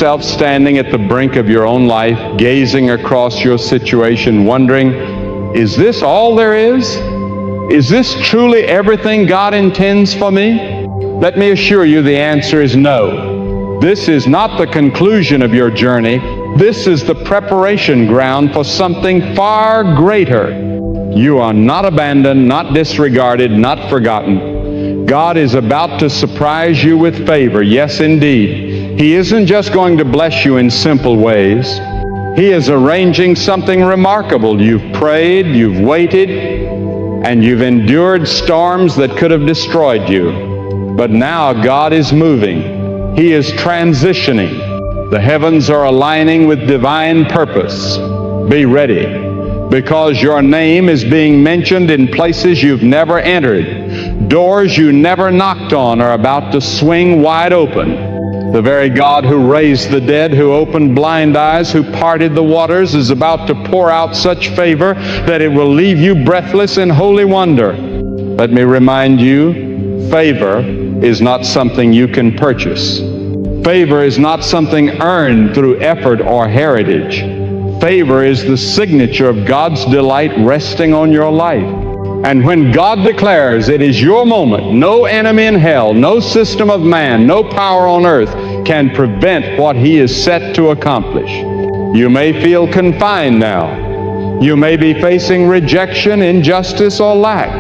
yourself standing at the brink of your own life, gazing across your situation, wondering, is this all there is? Is this truly everything God intends for me? Let me assure you the answer is no. This is not the conclusion of your journey. This is the preparation ground for something far greater. You are not abandoned, not disregarded, not forgotten. God is about to surprise you with favor. Yes, indeed. He isn't just going to bless you in simple ways. He is arranging something remarkable. You've prayed, you've waited, and you've endured storms that could have destroyed you. But now God is moving. He is transitioning. The heavens are aligning with divine purpose. Be ready, because your name is being mentioned in places you've never entered. Doors you never knocked on are about to swing wide open. The very God who raised the dead, who opened blind eyes, who parted the waters, is about to pour out such favor that it will leave you breathless in holy wonder. Let me remind you, favor is not something you can purchase. Favor is not something earned through effort or heritage. Favor is the signature of God's delight resting on your life. And when God declares it is your moment, no enemy in hell, no system of man, no power on earth can prevent what He is set to accomplish. You may feel confined now. You may be facing rejection, injustice, or lack.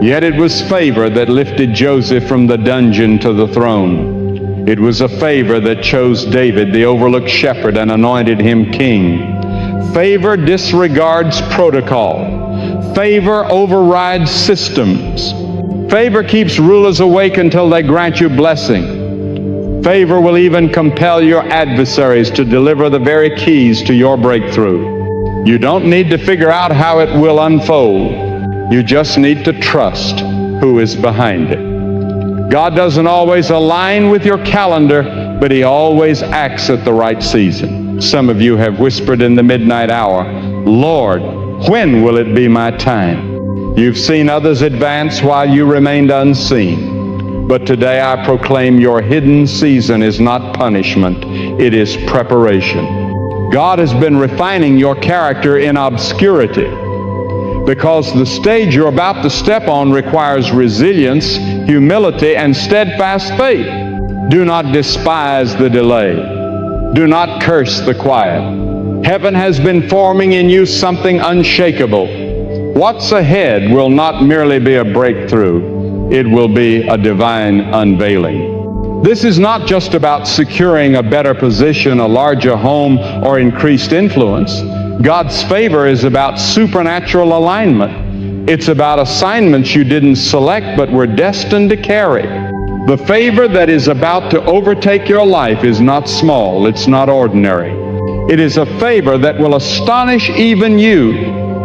Yet it was favor that lifted Joseph from the dungeon to the throne. It was a favor that chose David, the overlooked shepherd, and anointed him king. Favor disregards protocol. Favor overrides systems. Favor keeps rulers awake until they grant you blessing. Favor will even compel your adversaries to deliver the very keys to your breakthrough. You don't need to figure out how it will unfold. You just need to trust who is behind it. God doesn't always align with your calendar, but He always acts at the right season. Some of you have whispered in the midnight hour, Lord, when will it be my time? You've seen others advance while you remained unseen. But today I proclaim your hidden season is not punishment, it is preparation. God has been refining your character in obscurity, because the stage you're about to step on requires resilience, humility, and steadfast faith. Do not despise the delay. Do not curse the quiet. Heaven has been forming in you something unshakable. What's ahead will not merely be a breakthrough. It will be a divine unveiling. This is not just about securing a better position, a larger home, or increased influence. God's favor is about supernatural alignment. It's about assignments you didn't select but were destined to carry. The favor that is about to overtake your life is not small. It's not ordinary. It is a favor that will astonish even you.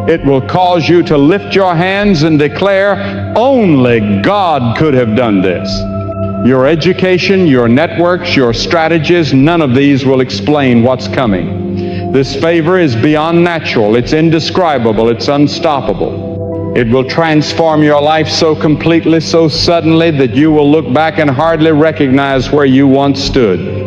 It will cause you to lift your hands and declare, only God could have done this. Your education, your networks, your strategies, none of these will explain what's coming. This favor is beyond natural. It's indescribable. It's unstoppable. It will transform your life so completely, so suddenly, that you will look back and hardly recognize where you once stood.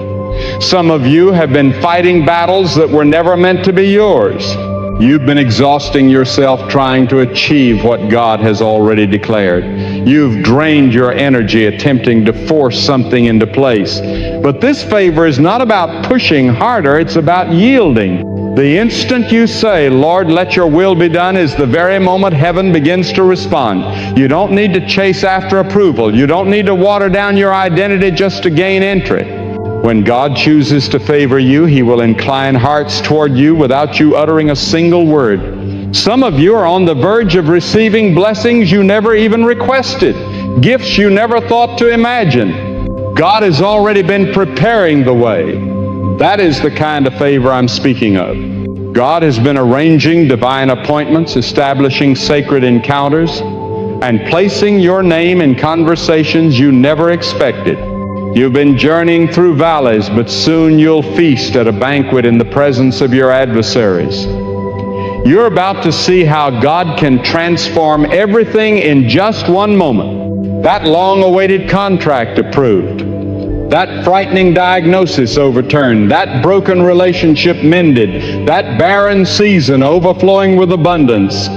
Some of you have been fighting battles that were never meant to be yours. You've been exhausting yourself trying to achieve what God has already declared. You've drained your energy attempting to force something into place. But this favor is not about pushing harder, it's about yielding. The instant you say, Lord, let your will be done, is the very moment heaven begins to respond. You don't need to chase after approval. You don't need to water down your identity just to gain entry. When God chooses to favor you, He will incline hearts toward you without you uttering a single word. Some of you are on the verge of receiving blessings you never even requested, gifts you never thought to imagine. God has already been preparing the way. That is the kind of favor I'm speaking of. God has been arranging divine appointments, establishing sacred encounters, and placing your name in conversations you never expected. You've been journeying through valleys, but soon you'll feast at a banquet in the presence of your adversaries. You're about to see how God can transform everything in just one moment. That long-awaited contract approved. that frightening diagnosis overturned, that broken relationship mended, that barren season overflowing with abundance.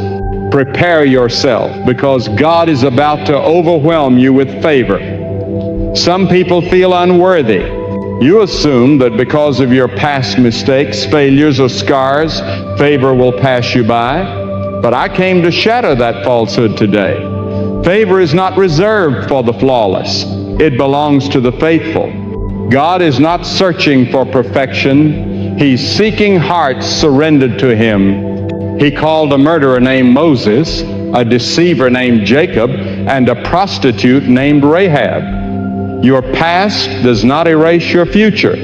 Prepare yourself, because God is about to overwhelm you with favor. Some people feel unworthy. You assume that because of your past mistakes, failures, or scars, favor will pass you by. But I came to shatter that falsehood today. Favor is not reserved for the flawless. It belongs to the faithful. God is not searching for perfection. He's seeking hearts surrendered to Him. He called a murderer named Moses, a deceiver named Jacob, and a prostitute named Rahab. Your past does not erase your future.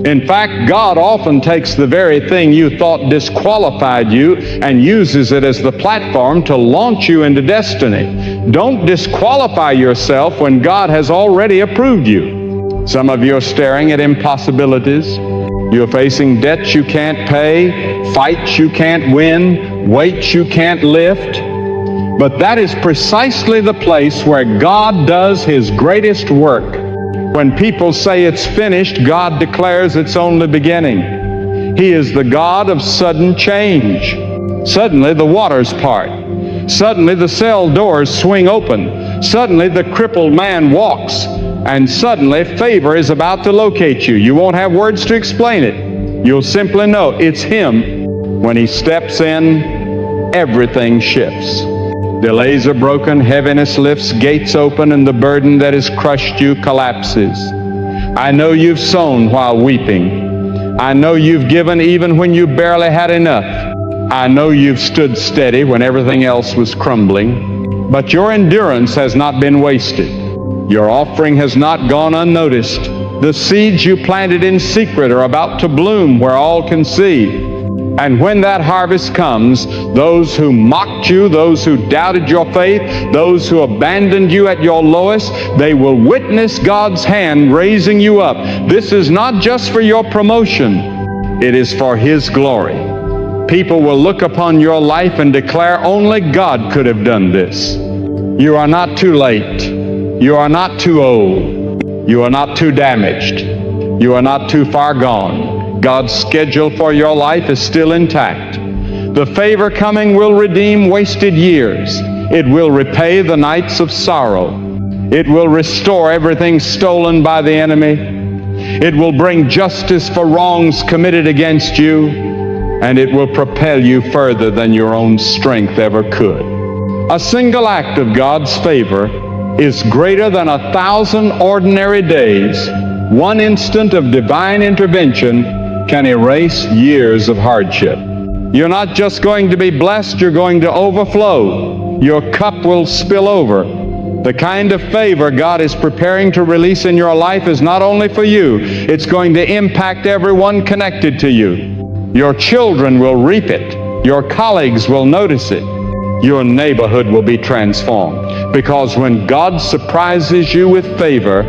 In fact, God often takes the very thing you thought disqualified you and uses it as the platform to launch you into destiny. Don't disqualify yourself when God has already approved you. Some of you are staring at impossibilities. You're facing debts you can't pay, fights you can't win, weights you can't lift. But that is precisely the place where God does His greatest work. When people say it's finished, God declares it's only beginning. He is the God of sudden change. Suddenly the waters part. Suddenly the cell doors swing open. Suddenly the crippled man walks. And suddenly favor is about to locate you. You won't have words to explain it. You'll simply know it's Him. When He steps in, everything shifts. Delays are broken, heaviness lifts, gates open, and the burden that has crushed you collapses. I know you've sown while weeping. I know you've given even when you barely had enough. I know you've stood steady when everything else was crumbling. But your endurance has not been wasted. Your offering has not gone unnoticed. The seeds you planted in secret are about to bloom where all can see. And when that harvest comes, those who mocked you, those who doubted your faith, those who abandoned you at your lowest, they will witness God's hand raising you up. This is not just for your promotion. It is for His glory. People will look upon your life and declare only God could have done this. You are not too late. You are not too old. You are not too damaged. You are not too far gone. God's schedule for your life is still intact. The favor coming will redeem wasted years. It will repay the nights of sorrow. It will restore everything stolen by the enemy. It will bring justice for wrongs committed against you, and it will propel you further than your own strength ever could. A single act of God's favor is greater than 1,000 ordinary days. One instant of divine intervention can erase years of hardship. You're not just going to be blessed, you're going to overflow. Your cup will spill over. The kind of favor God is preparing to release in your life is not only for you, it's going to impact everyone connected to you. Your children will reap it. Your colleagues will notice it. Your neighborhood will be transformed. Because when God surprises you with favor,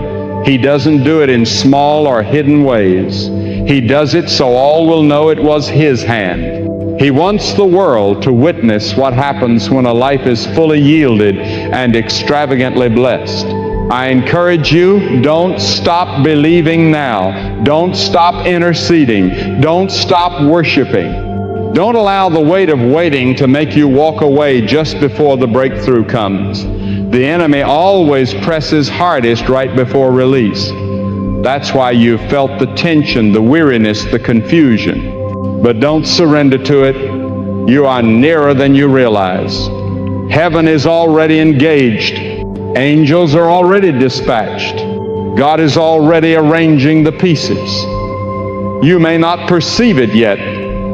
He doesn't do it in small or hidden ways. He does it so all will know it was His hand. He wants the world to witness what happens when a life is fully yielded and extravagantly blessed. I encourage you, don't stop believing now. Don't stop interceding. Don't stop worshiping. Don't allow the weight of waiting to make you walk away just before the breakthrough comes. The enemy always presses hardest right before release. That's why you've felt the tension, the weariness, the confusion. But don't surrender to it. You are nearer than you realize. Heaven is already engaged. Angels are already dispatched. God is already arranging the pieces. You may not perceive it yet,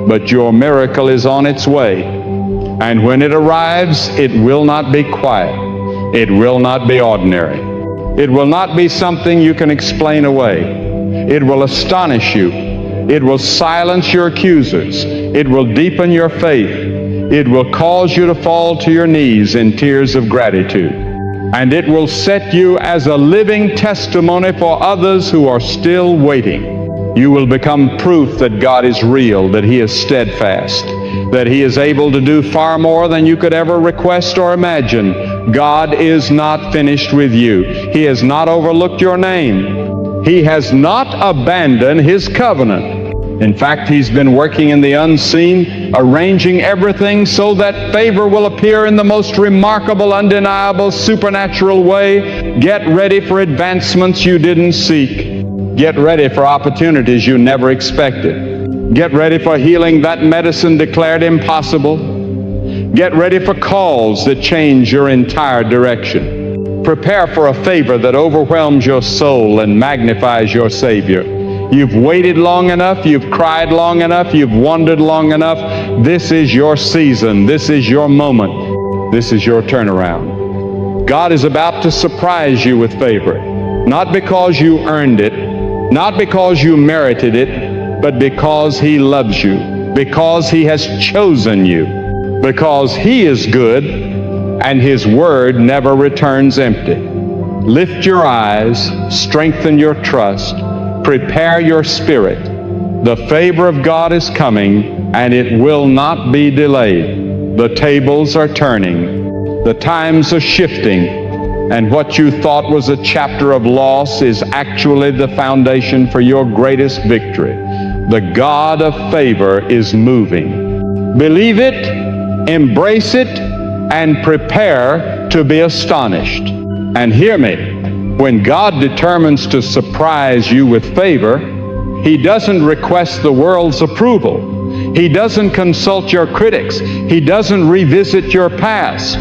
but your miracle is on its way. And when it arrives, it will not be quiet. It will not be ordinary. It will not be something you can explain away. It will astonish you. It will silence your accusers. It will deepen your faith. It will cause you to fall to your knees in tears of gratitude. And it will set you as a living testimony for others who are still waiting. You will become proof that God is real, that He is steadfast, that He is able to do far more than you could ever request or imagine. God is not finished with you. He has not overlooked your name. He has not abandoned His covenant. In fact, He's been working in the unseen, arranging everything so that favor will appear in the most remarkable, undeniable, supernatural way. Get ready for advancements you didn't seek. Get ready for opportunities you never expected. Get ready for healing that medicine declared impossible. Get ready for calls that change your entire direction. Prepare for a favor that overwhelms your soul and magnifies your Savior. You've waited long enough, you've cried long enough, you've wondered long enough. This is your season, this is your moment, this is your turnaround. God is about to surprise you with favor, not because you earned it, not because you merited it, but because He loves you, because He has chosen you, because He is good and His word never returns empty. Lift your eyes, strengthen your trust, prepare your spirit. The favor of God is coming, and it will not be delayed. The tables are turning. The times are shifting, and what you thought was a chapter of loss is actually the foundation for your greatest victory. The God of favor is moving. Believe it, embrace it, and prepare to be astonished. And hear me. When God determines to surprise you with favor, He doesn't request the world's approval. He doesn't consult your critics. He doesn't revisit your past.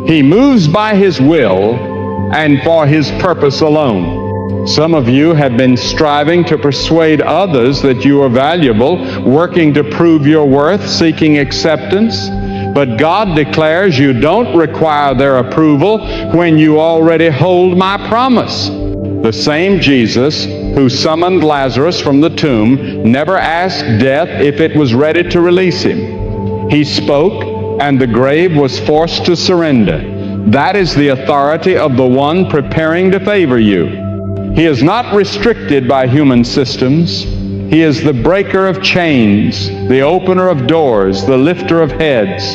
He moves by His will and for His purpose alone. Some of you have been striving to persuade others that you are valuable, working to prove your worth, seeking acceptance. But God declares you don't require their approval when you already hold my promise. The same Jesus who summoned Lazarus from the tomb never asked death if it was ready to release him. He spoke, and the grave was forced to surrender. That is the authority of the one preparing to favor you. He is not restricted by human systems. He is the breaker of chains, the opener of doors, the lifter of heads.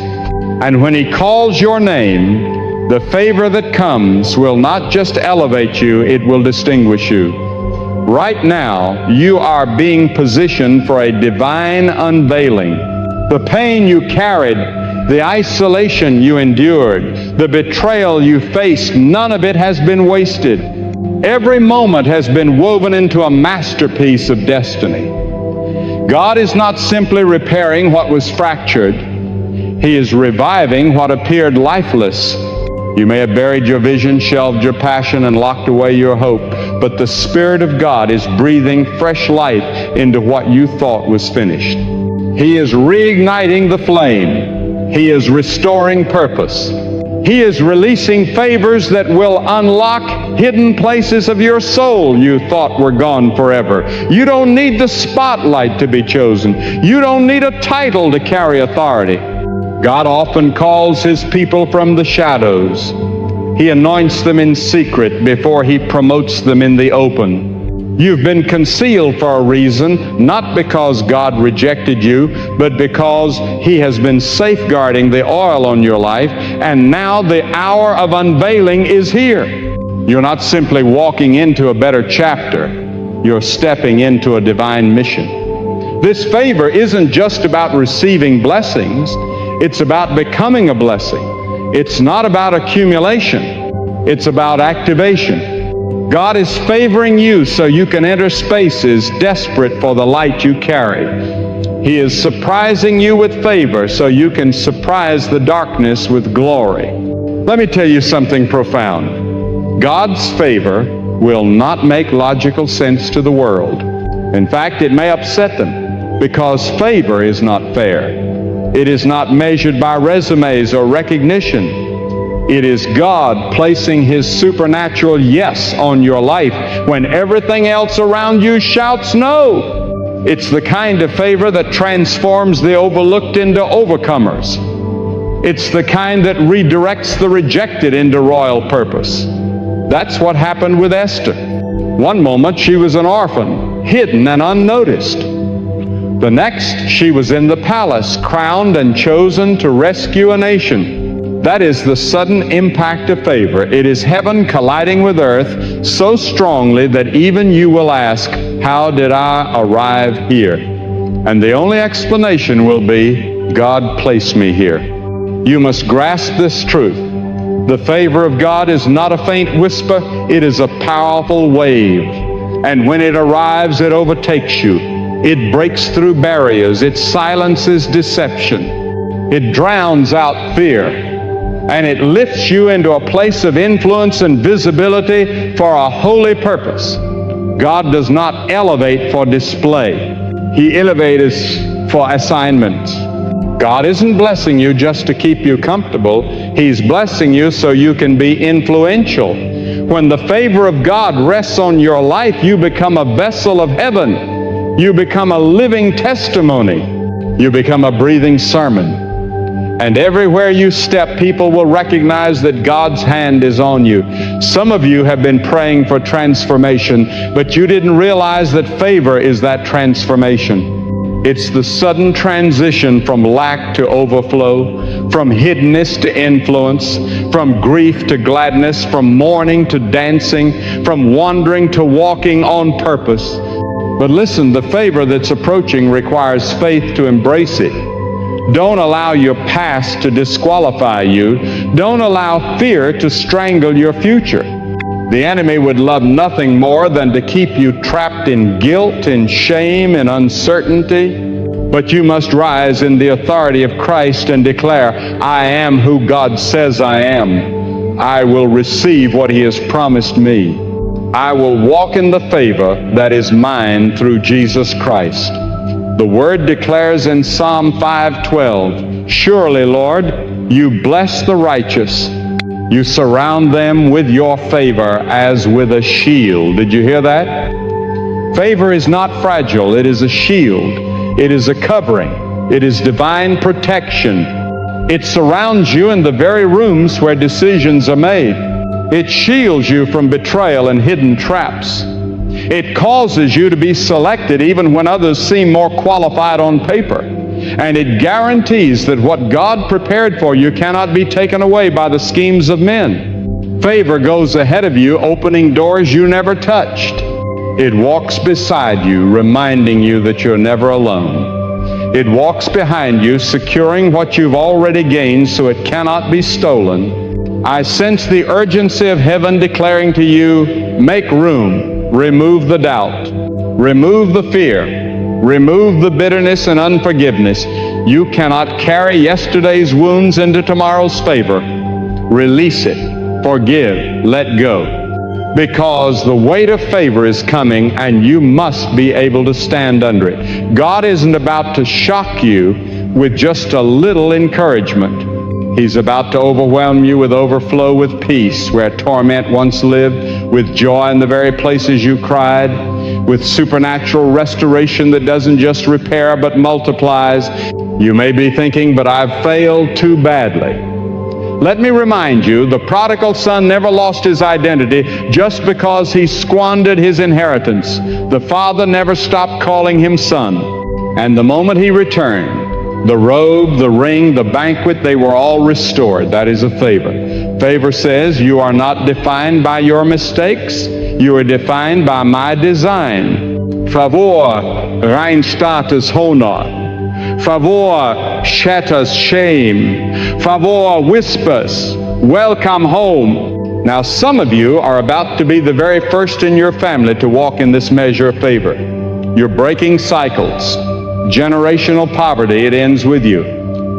And when He calls your name, the favor that comes will not just elevate you, it will distinguish you. Right now, you are being positioned for a divine unveiling. The pain you carried, the isolation you endured, the betrayal you faced, none of it has been wasted. Every moment has been woven into a masterpiece of destiny. God is not simply repairing what was fractured. He is reviving what appeared lifeless. You may have buried your vision, shelved your passion, and locked away your hope, but the Spirit of God is breathing fresh life into what you thought was finished. He is reigniting the flame. He is restoring purpose. He is releasing favors that will unlock hidden places of your soul you thought were gone forever. You don't need the spotlight to be chosen. You don't need a title to carry authority. God often calls His people from the shadows. He anoints them in secret before He promotes them in the open. You've been concealed for a reason, not because God rejected you, but because He has been safeguarding the oil on your life, and now the hour of unveiling is here. You're not simply walking into a better chapter. You're stepping into a divine mission. This favor isn't just about receiving blessings. It's about becoming a blessing. It's not about accumulation. It's about activation. God is favoring you so you can enter spaces desperate for the light you carry. He is surprising you with favor so you can surprise the darkness with glory. Let me tell you something profound. God's favor will not make logical sense to the world. In fact, it may upset them, because favor is not fair. It is not measured by resumes or recognition. It is God placing His supernatural yes on your life when everything else around you shouts no. It's the kind of favor that transforms the overlooked into overcomers. It's the kind that redirects the rejected into royal purpose. That's what happened with Esther. One moment she was an orphan, hidden and unnoticed. The next, she was in the palace, crowned and chosen to rescue a nation. That is the sudden impact of favor. It is heaven colliding with earth so strongly that even you will ask, how did I arrive here? And the only explanation will be, God placed me here. You must grasp this truth. The favor of God is not a faint whisper, it is a powerful wave. And when it arrives, it overtakes you. It breaks through barriers. It silences deception. It drowns out fear. And it lifts you into a place of influence and visibility for a holy purpose. God does not elevate for display. He elevates for assignments. God isn't blessing you just to keep you comfortable. He's blessing you so you can be influential. When the favor of God rests on your life, you become a vessel of heaven. You become a living testimony. You become a breathing sermon. And everywhere you step, people will recognize that God's hand is on you. Some of you have been praying for transformation, but you didn't realize that favor is that transformation. It's the sudden transition from lack to overflow, from hiddenness to influence, from grief to gladness, from mourning to dancing, from wandering to walking on purpose. But listen, the favor that's approaching requires faith to embrace it. Don't allow your past to disqualify you. Don't allow fear to strangle your future. The enemy would love nothing more than to keep you trapped in guilt, in shame, in uncertainty. But you must rise in the authority of Christ and declare, I am who God says I am. I will receive what He has promised me. I will walk in the favor that is mine through Jesus Christ. The Word declares in Psalm 5:12, surely, Lord, you bless the righteous. You surround them with your favor as with a shield. Did you hear that? Favor is not fragile. It is a shield. It is a covering. It is divine protection. It surrounds you in the very rooms where decisions are made. It shields you from betrayal and hidden traps. It causes you to be selected even when others seem more qualified on paper. And it guarantees that what God prepared for you cannot be taken away by the schemes of men. Favor goes ahead of you, opening doors you never touched. It walks beside you, reminding you that you're never alone. It walks behind you, securing what you've already gained so it cannot be stolen. I sense the urgency of heaven declaring to you, make room. Remove the doubt. Remove the fear. Remove the bitterness and unforgiveness. You cannot carry yesterday's wounds into tomorrow's favor. Release it. Forgive. Let go. Because the weight of favor is coming and you must be able to stand under it. God isn't about to shock you with just a little encouragement. He's about to overwhelm you with overflow with peace where torment once lived, with joy in the very places you cried, with supernatural restoration that doesn't just repair but multiplies. You may be thinking, but I've failed too badly. Let me remind you, the prodigal son never lost his identity just because he squandered his inheritance. The father never stopped calling him son. And the moment he returned, the robe, the ring, the banquet, they were all restored. That is a favor. Favor says you are not defined by your mistakes. You are defined by my design. Favor reinstates Honor. Favor shatters shame. Favor whispers, welcome home. Now some of you are about to be the very first in your family to walk in this measure of favor. You're breaking cycles. Generational poverty, it ends with you.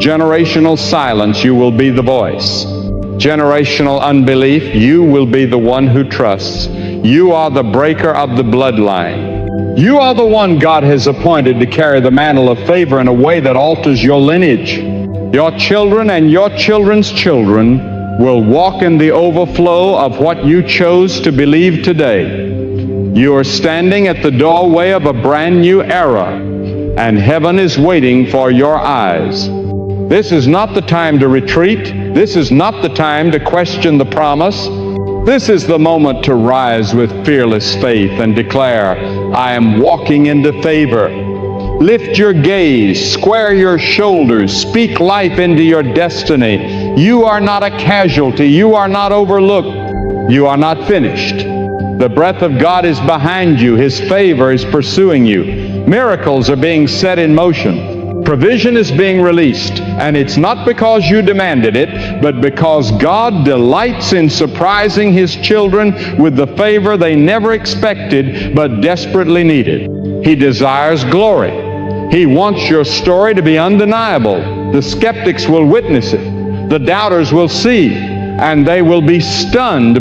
Generational silence, you will be the voice. Generational unbelief, you will be the one who trusts. You are the breaker of the bloodline. You are the one God has appointed to carry the mantle of favor in a way that alters your lineage. Your children and your children's children will walk in the overflow of what you chose to believe today. You are standing at the doorway of a brand new era. And heaven is waiting for your eyes. This is not the time to retreat. This is not the time to question the promise. This is the moment to rise with fearless faith and declare, I am walking into favor. Lift your gaze, square your shoulders, speak life into your destiny. You are not a casualty. You are not overlooked. You are not finished. The breath of God is behind you. His favor is pursuing you. Miracles are being set in motion. Provision is being released. And it's not because you demanded it, but because God delights in surprising His children with the favor they never expected but desperately needed. He desires glory. He wants your story to be undeniable. The skeptics will witness it. The doubters will see, and they will be stunned